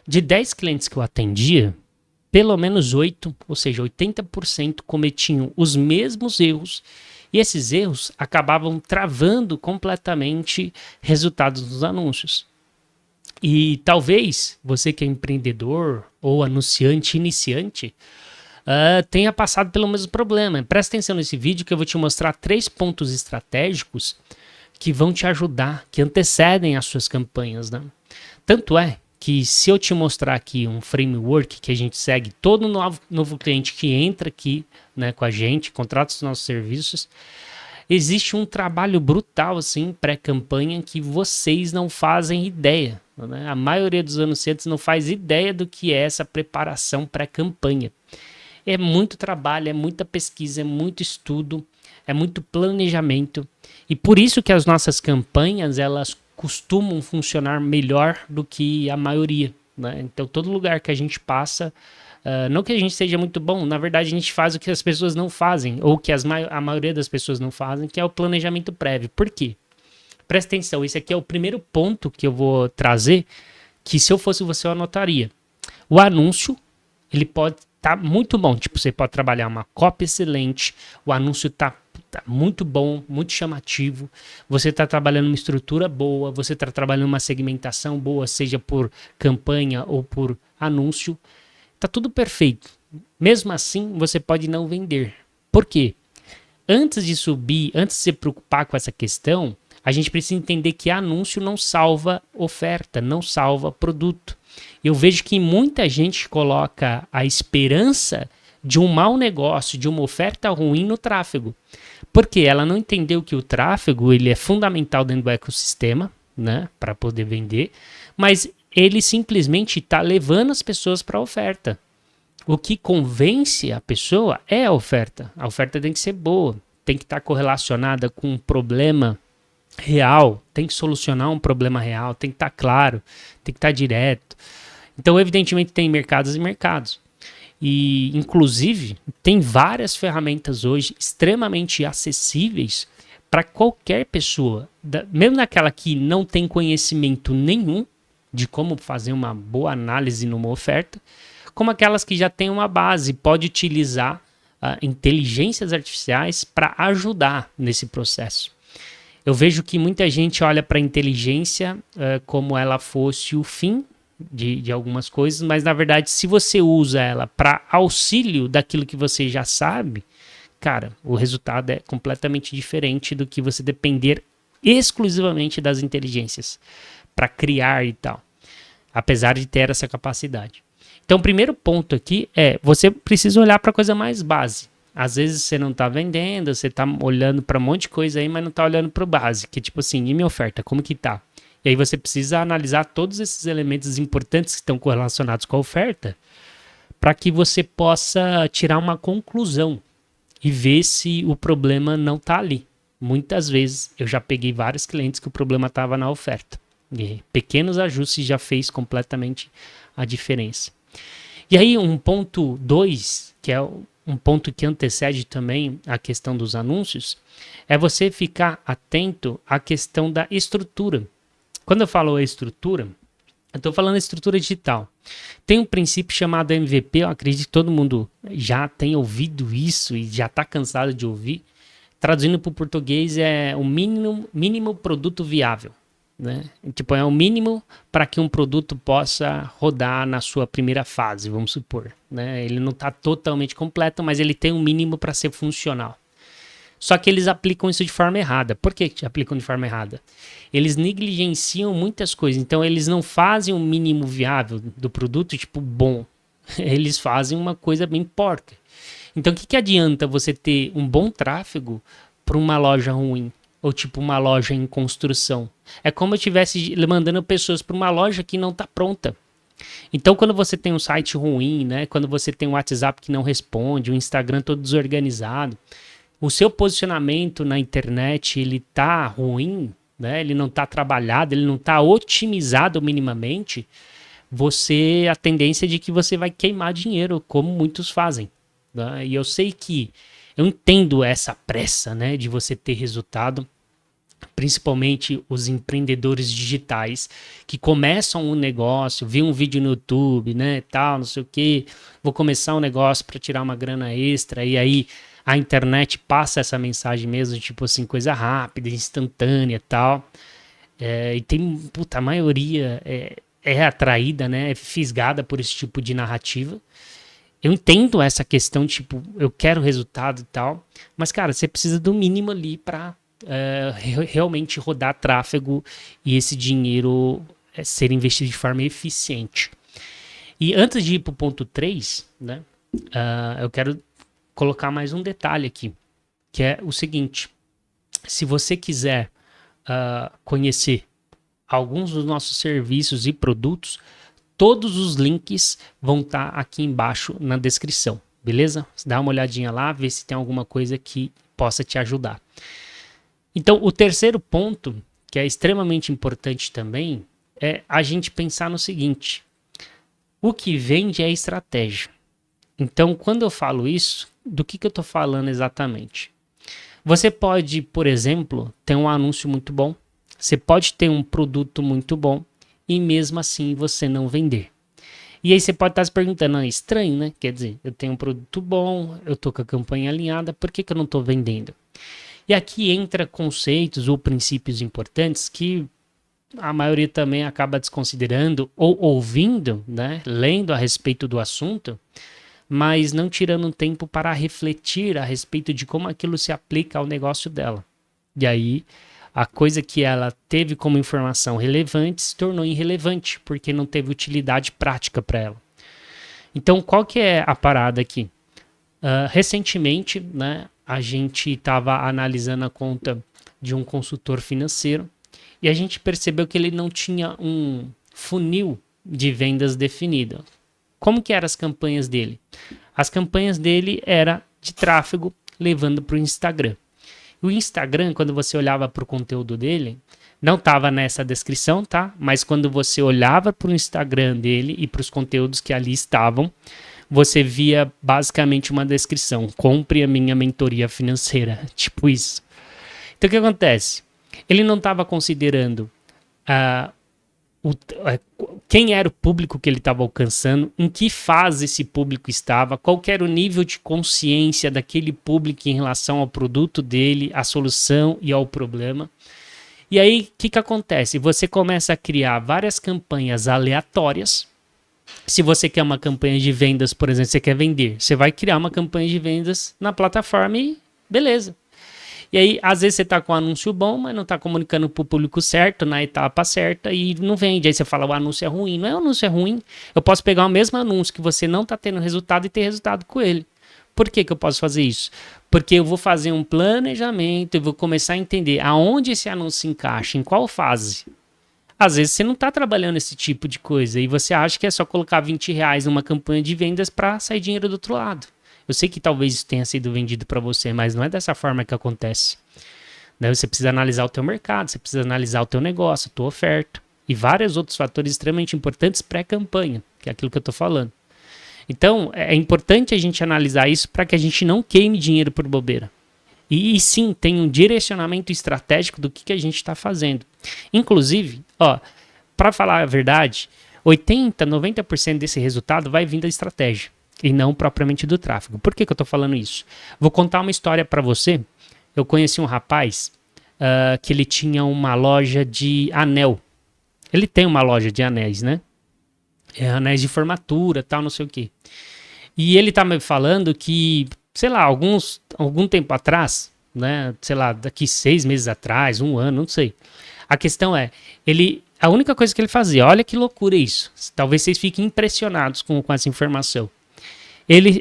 De 10 clientes que eu atendia, pelo menos 8, ou seja, 80% cometiam os mesmos erros e esses erros acabavam travando completamente resultados dos anúncios. E talvez você que é empreendedor ou anunciante iniciante tenha passado pelo mesmo problema. Presta atenção nesse vídeo que eu vou te mostrar 3 pontos estratégicos que vão te ajudar, que antecedem as suas campanhas, né? Tanto é que se eu te mostrar aqui um framework que a gente segue, todo novo cliente que entra aqui, né, com a gente, contrata os nossos serviços, existe um trabalho brutal assim pré-campanha que vocês não fazem ideia, né? A maioria dos anunciantes não faz ideia do que é essa preparação pré-campanha. É muito trabalho, é muita pesquisa, é muito estudo, é muito planejamento. E por isso que as nossas campanhas, elas costumam funcionar melhor do que a maioria, né? Então, todo lugar que a gente passa, não que a gente seja muito bom, na verdade a gente faz o que as pessoas não fazem, ou que a maioria das pessoas não fazem, que é o planejamento prévio. Por quê? Presta atenção, esse aqui é o primeiro ponto que eu vou trazer, que se eu fosse você eu anotaria. O anúncio, ele pode estar muito bom, tipo, você pode trabalhar uma copy excelente, o anúncio tá muito bom, muito chamativo, você está trabalhando uma estrutura boa, você está trabalhando uma segmentação boa, seja por campanha ou por anúncio, tá tudo perfeito. Mesmo assim, você pode não vender. Por quê? Antes de subir, antes de se preocupar com essa questão, a gente precisa entender que anúncio não salva oferta, não salva produto. Eu vejo que muita gente coloca a esperança de um mau negócio, de uma oferta ruim no tráfego. Porque ela não entendeu que o tráfego ele é fundamental dentro do ecossistema, né, para poder vender, mas ele simplesmente está levando as pessoas para a oferta. O que convence a pessoa é a oferta. A oferta tem que ser boa, tem que estar correlacionada com um problema real, tem que solucionar um problema real, tem que estar claro, tem que estar direto. Então, evidentemente, tem mercados e mercados. E, inclusive, tem várias ferramentas hoje extremamente acessíveis para qualquer pessoa, mesmo naquela que não tem conhecimento nenhum de como fazer uma boa análise numa oferta, como aquelas que já têm uma base, pode utilizar inteligências artificiais para ajudar nesse processo. Eu vejo que muita gente olha para a inteligência como ela fosse o fim de algumas coisas, mas na verdade, se você usa ela para auxílio daquilo que você já sabe, cara, o resultado é completamente diferente do que você depender exclusivamente das inteligências para criar e tal, apesar de ter essa capacidade. Então, o primeiro ponto aqui é você precisa olhar para a coisa mais base. Às vezes você não está vendendo, você está olhando para um monte de coisa aí, mas não está olhando para o base, que é tipo assim, e minha oferta, como que tá? E aí você precisa analisar todos esses elementos importantes que estão correlacionados com a oferta para que você possa tirar uma conclusão e ver se o problema não está ali. Muitas vezes eu já peguei vários clientes que o problema estava na oferta. E pequenos ajustes já fez completamente a diferença. E aí um ponto 2, que é um ponto que antecede também a questão dos anúncios, é você ficar atento à questão da estrutura. Quando eu falo estrutura, eu estou falando estrutura digital. Tem um princípio chamado MVP, eu acredito que todo mundo já tem ouvido isso e já está cansado de ouvir. Traduzindo para o português é o mínimo produto viável. Né? Tipo, é o mínimo para que um produto possa rodar na sua primeira fase, vamos supor. Né? Ele não está totalmente completo, mas ele tem um mínimo para ser funcional. Só que eles aplicam isso de forma errada. Por que aplicam de forma errada? Eles negligenciam muitas coisas. Então, eles não fazem um mínimo viável do produto, tipo, bom. Eles fazem uma coisa bem porca. Então, o que adianta você ter um bom tráfego para uma loja ruim? Ou tipo uma loja em construção? É como eu estivesse mandando pessoas para uma loja que não está pronta. Então, quando você tem um site ruim, né? Quando você tem um WhatsApp que não responde, um Instagram todo desorganizado, o seu posicionamento na internet, ele tá ruim, né? Ele não tá trabalhado, ele não tá otimizado minimamente, a tendência é de que você vai queimar dinheiro, como muitos fazem. Né? E eu sei que eu entendo essa pressa, né, de você ter resultado. principalmente os empreendedores digitais que começam um negócio, vê um vídeo no YouTube, né, tal, não sei o que, vou começar um negócio para tirar uma grana extra, e aí a internet passa essa mensagem mesmo, tipo assim, coisa rápida, instantânea e tal, e tem, puta, a maioria é atraída, né, é fisgada por esse tipo de narrativa. Eu entendo essa questão, tipo, eu quero resultado e tal, mas, cara, você precisa do mínimo ali para realmente rodar tráfego e esse dinheiro ser investido de forma eficiente. E antes de ir para o ponto 3, né, eu quero colocar mais um detalhe aqui, que é o seguinte: se você quiser conhecer alguns dos nossos serviços e produtos, todos os links vão estar aqui embaixo na descrição, beleza? Dá uma olhadinha lá, vê se tem alguma coisa que possa te ajudar. Então, o terceiro ponto, que é extremamente importante também, é a gente pensar no seguinte: o que vende é estratégia. Então, quando eu falo isso, do que eu estou falando exatamente? Você pode, por exemplo, ter um anúncio muito bom, você pode ter um produto muito bom e mesmo assim você não vender. E aí você pode estar se perguntando, é estranho, né? Quer dizer, eu tenho um produto bom, eu estou com a campanha alinhada, por que eu não estou vendendo? E aqui entra conceitos ou princípios importantes que a maioria também acaba desconsiderando ou ouvindo, né, lendo a respeito do assunto, mas não tirando tempo para refletir a respeito de como aquilo se aplica ao negócio dela. E aí, a coisa que ela teve como informação relevante se tornou irrelevante, porque não teve utilidade prática para ela. Então, qual que é a parada aqui? Recentemente, né, a gente estava analisando a conta de um consultor financeiro e a gente percebeu que ele não tinha um funil de vendas definido. Como que eram as campanhas dele? As campanhas dele eram de tráfego levando para o Instagram. O Instagram, quando você olhava para o conteúdo dele, não estava nessa descrição, tá? Mas quando você olhava para o Instagram dele e para os conteúdos que ali estavam, você via basicamente uma descrição: compre a minha mentoria financeira, tipo isso. Então o que acontece? Ele não estava considerando quem era o público que ele estava alcançando, em que fase esse público estava, qual era o nível de consciência daquele público em relação ao produto dele, à solução e ao problema. E aí, o que acontece? Você começa a criar várias campanhas aleatórias. Se você quer uma campanha de vendas, por exemplo, você quer vender, você vai criar uma campanha de vendas na plataforma e beleza. E aí, às vezes você tá com um anúncio bom, mas não tá comunicando pro público certo, na etapa certa, e não vende. Aí você fala, o anúncio é ruim. Não é o anúncio é ruim. Eu posso pegar o mesmo anúncio que você não tá tendo resultado e ter resultado com ele. Por que eu posso fazer isso? Porque eu vou fazer um planejamento, eu vou começar a entender aonde esse anúncio se encaixa, em qual fase. Às vezes você não está trabalhando esse tipo de coisa e você acha que é só colocar R$20 numa campanha de vendas para sair dinheiro do outro lado. Eu sei que talvez isso tenha sido vendido para você, mas não é dessa forma que acontece. Né? Você precisa analisar o teu mercado, você precisa analisar o teu negócio, a tua oferta e vários outros fatores extremamente importantes pré-campanha, que é aquilo que eu estou falando. Então, é importante a gente analisar isso para que a gente não queime dinheiro por bobeira. E sim, tem um direcionamento estratégico do que a gente está fazendo. Inclusive, para falar a verdade, 80%, 90% desse resultado vai vir da estratégia e não propriamente do tráfego. Por que eu estou falando isso? Vou contar uma história para você. Eu conheci um rapaz que ele tinha uma loja de anel. Ele tem uma loja de anéis, né? Anéis de formatura, tal, não sei o quê. E ele tá me falando que, sei lá, algum tempo atrás, né? Sei lá, daqui 6 meses atrás, 1 ano, não sei. A questão é, a única coisa que ele fazia, olha que loucura isso. Talvez vocês fiquem impressionados com essa informação.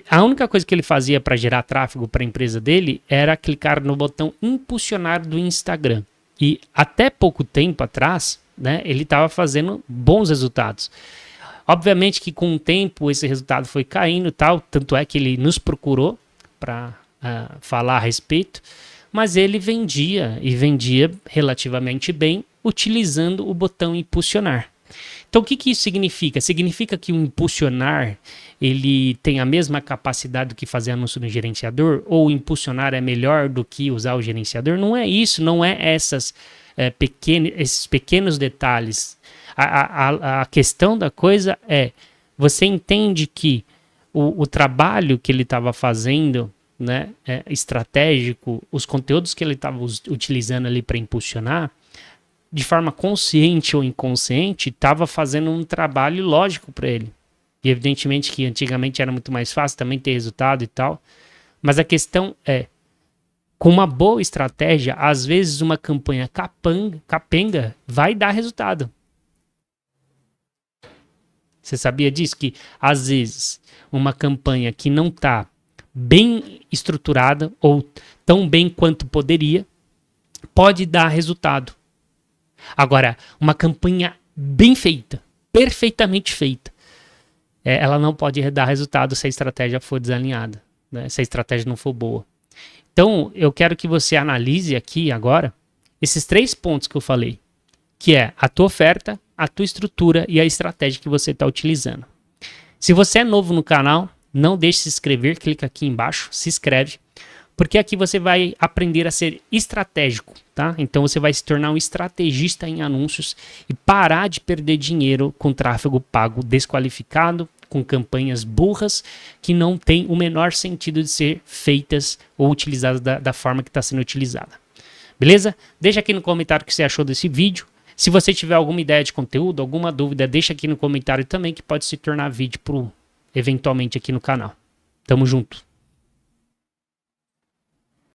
A única coisa que ele fazia para gerar tráfego para a empresa dele era clicar no botão impulsionar do Instagram. E até pouco tempo atrás, né, ele estava fazendo bons resultados. Obviamente que com o tempo esse resultado foi caindo, tal, tanto é que ele nos procurou para falar a respeito, mas ele vendia relativamente bem utilizando o botão impulsionar. Então, o que que isso significa? Significa que o impulsionar, ele tem a mesma capacidade do que fazer anúncio no gerenciador? Ou o impulsionar é melhor do que usar o gerenciador? Não é isso, não é esses pequenos detalhes. A questão da coisa é, você entende que o trabalho que ele estava fazendo, né, estratégico, os conteúdos que ele estava utilizando ali para impulsionar, de forma consciente ou inconsciente, estava fazendo um trabalho lógico para ele. E evidentemente que antigamente era muito mais fácil também ter resultado e tal. Mas a questão é, com uma boa estratégia, às vezes uma campanha capenga vai dar resultado. Você sabia disso? Que às vezes uma campanha que não está bem estruturada ou tão bem quanto poderia, pode dar resultado. Agora, uma campanha bem feita, perfeitamente feita, ela não pode dar resultado se a estratégia for desalinhada, né? Se a estratégia não for boa. Então, eu quero que você analise aqui agora esses 3 pontos que eu falei, que é a tua oferta, a tua estrutura e a estratégia que você está utilizando. Se você é novo no canal, não deixe de se inscrever, clica aqui embaixo, se inscreve, porque aqui você vai aprender a ser estratégico, tá? Então você vai se tornar um estrategista em anúncios e parar de perder dinheiro com tráfego pago desqualificado, com campanhas burras que não tem o menor sentido de ser feitas ou utilizadas da forma que está sendo utilizada. Beleza? Deixa aqui no comentário o que você achou desse vídeo. Se você tiver alguma ideia de conteúdo, alguma dúvida, deixa aqui no comentário também, que pode se tornar vídeo eventualmente aqui no canal. Tamo junto.